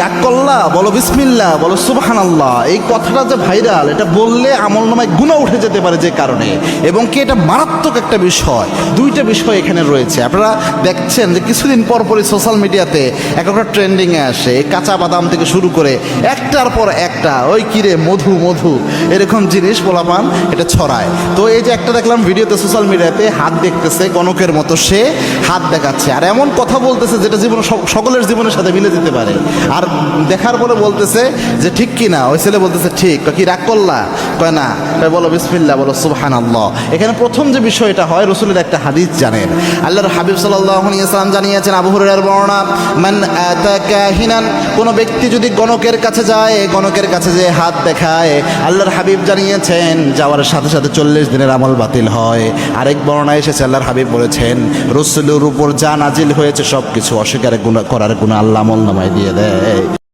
রাগ করলা, বলো বিসমিল্লাহ, বলো সুবহানাল্লাহ। এই কথাটা যে ভাইরাল, এটা বললে আমলনামায় গুনাহ উঠে যেতে পারে যে কারণে, এবং কি এটা মারাত্মক একটা বিষয়। দুইটা বিষয় এখানে রয়েছে। আপনারা দেখছেন যে কিছুদিন পর পরই সোশ্যাল মিডিয়াতে একটা ট্রেন্ডিংয়ে আসে, কাঁচা বাদাম থেকে শুরু করে একটার পর একটা ওই কিরে মধু মধু এরকম জিনিস পোলাপান এটা ছড়ায়। তো এই যে একটা দেখলাম ভিডিওতে সোশ্যাল মিডিয়াতে, হাত দেখতেছে গণকের মতো, সে হাত দেখাচ্ছে আর এমন কথা বলতেছে যেটা জীবন সকলের জীবনের সাথে মিলে যেতে পারে। আর দেখার পরে বলতেছে যে ঠিক কি না, ওই ছেলে বলতেছে ঠিক। কি রাগ করলা? কয় না। বলো বিসমিল্লাহ, বলো সুবহানাল্লাহ। এখানে প্রথম যে বিষয়টা হয়, রসুলের একটা হাদিস জানেন, আল্লাহর হাবিব সাল্লাল্লাহু আলাইহি ওয়াসাল্লাম জানিয়েছেন, আবু হুরায়রার বর্ণনা, মান আতা কাহিনান, কোন ব্যক্তি যদি গণকের কাছে যায়, গণকের কাছে যে হাত দেখায়, আল্লাহর হাবিব জানিয়েছেন যাওয়ার সাথে সাথে 40 দিনের আমল বাতিল হয়। আরেক বর্ণনায় এসেছে, আল্লাহর হাবিব বলেছেন রসুলের উপর যা নাজিল হয়েছে সব কিছু অস্বীকার করার গুনাহ আল্লাহ আমলনামায় দিয়ে দেয়।